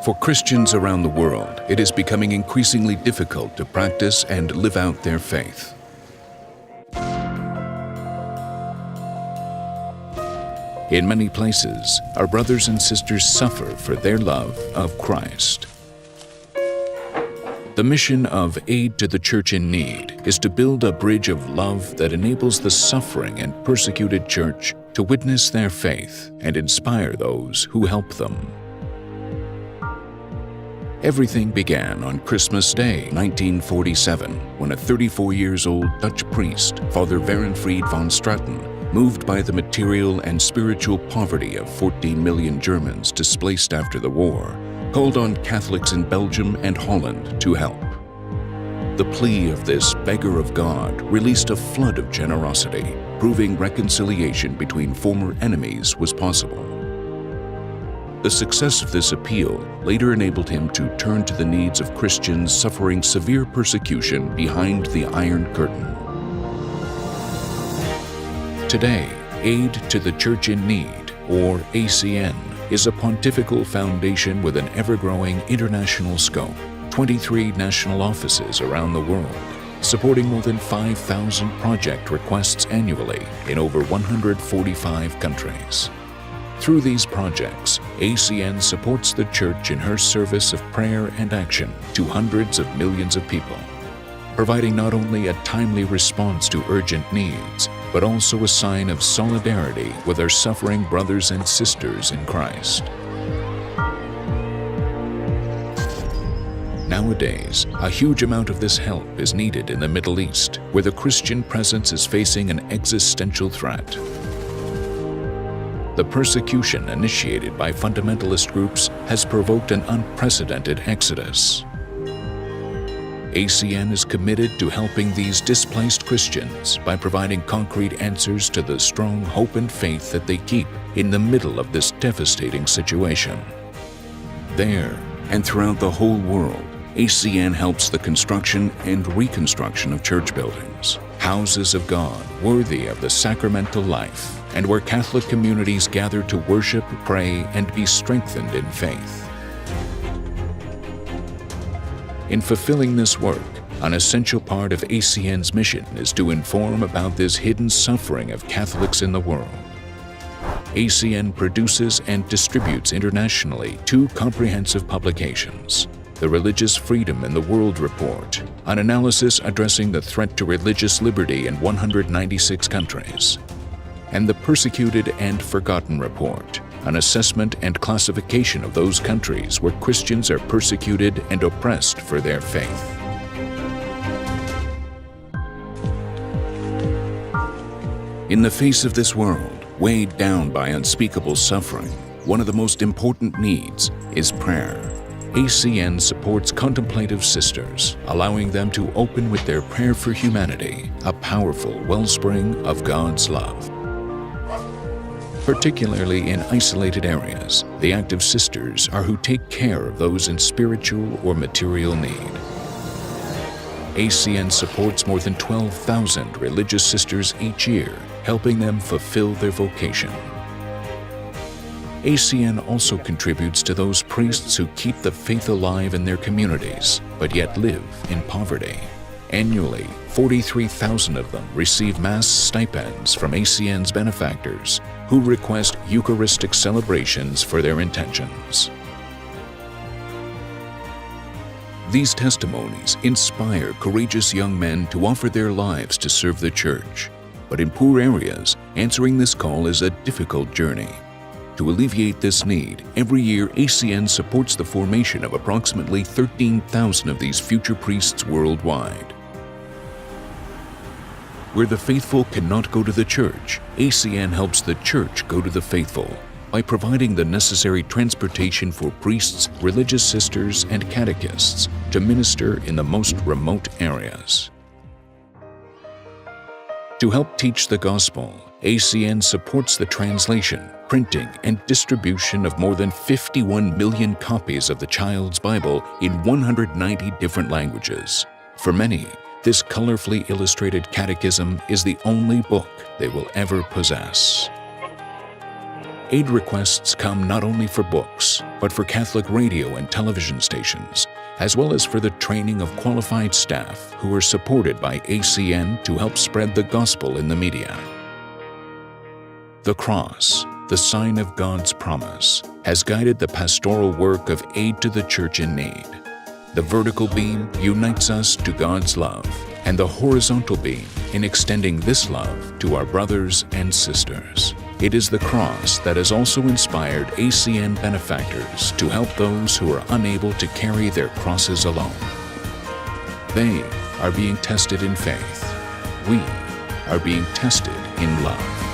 For Christians around the world, it is becoming increasingly difficult to practice and live out their faith. In many places, our brothers and sisters suffer for their love of Christ. The mission of Aid to the Church in Need is to build a bridge of love that enables the suffering and persecuted church to witness their faith and inspire those who help them. Everything began on Christmas Day, 1947, when a 34-year-old Dutch priest, Father Werenfried van Straten, moved by the material and spiritual poverty of 14 million Germans displaced after the war, called on Catholics in Belgium and Holland to help. The plea of this beggar of God released a flood of generosity, proving reconciliation between former enemies was possible. The success of this appeal later enabled him to turn to the needs of Christians suffering severe persecution behind the Iron Curtain. Today, Aid to the Church in Need, or ACN, is a pontifical foundation with an ever-growing international scope, 23 national offices around the world, supporting more than 5,000 project requests annually in over 145 countries. Through these projects, ACN supports the Church in her service of prayer and action to hundreds of millions of people, providing not only a timely response to urgent needs, but also a sign of solidarity with our suffering brothers and sisters in Christ. Nowadays, a huge amount of this help is needed in the Middle East, where the Christian presence is facing an existential threat. The persecution initiated by fundamentalist groups has provoked an unprecedented exodus. ACN is committed to helping these displaced Christians by providing concrete answers to the strong hope and faith that they keep in the middle of this devastating situation. There, and throughout the whole world, ACN helps the construction and reconstruction of church buildings, houses of God worthy of the sacramental life, and where Catholic communities gather to worship, pray, and be strengthened in faith. In fulfilling this work, an essential part of ACN's mission is to inform about this hidden suffering of Catholics in the world. ACN produces and distributes internationally 2 comprehensive publications: The Religious Freedom in the World Report, an analysis addressing the threat to religious liberty in 196 countries, and The Persecuted and Forgotten Report, an assessment and classification of those countries where Christians are persecuted and oppressed for their faith. In the face of this world, weighed down by unspeakable suffering, one of the most important needs is prayer. ACN supports contemplative sisters, allowing them to open with their prayer for humanity, a powerful wellspring of God's love. Particularly in isolated areas, the active sisters are who take care of those in spiritual or material need. ACN supports more than 12,000 religious sisters each year, helping them fulfill their vocation. ACN also contributes to those priests who keep the faith alive in their communities, but yet live in poverty. Annually, 43,000 of them receive Mass stipends from ACN's benefactors, who request Eucharistic celebrations for their intentions. These testimonies inspire courageous young men to offer their lives to serve the Church. But in poor areas, answering this call is a difficult journey. To alleviate this need, every year ACN supports the formation of approximately 13,000 of these future priests worldwide. Where the faithful cannot go to the Church, ACN helps the Church go to the faithful by providing the necessary transportation for priests, religious sisters, and catechists to minister in the most remote areas. To help teach the gospel, ACN supports the translation, printing, and distribution of more than 51 million copies of the Child's Bible in 190 different languages. For many, this colorfully illustrated catechism is the only book they will ever possess. Aid requests come not only for books, but for Catholic radio and television stations, as well as for the training of qualified staff who are supported by ACN to help spread the gospel in the media. The cross, the sign of God's promise, has guided the pastoral work of aid to the church in need. The vertical beam unites us to God's love, and the horizontal beam in extending this love to our brothers and sisters. It is the cross that has also inspired ACN benefactors to help those who are unable to carry their crosses alone. They are being tested in faith. We are being tested in love.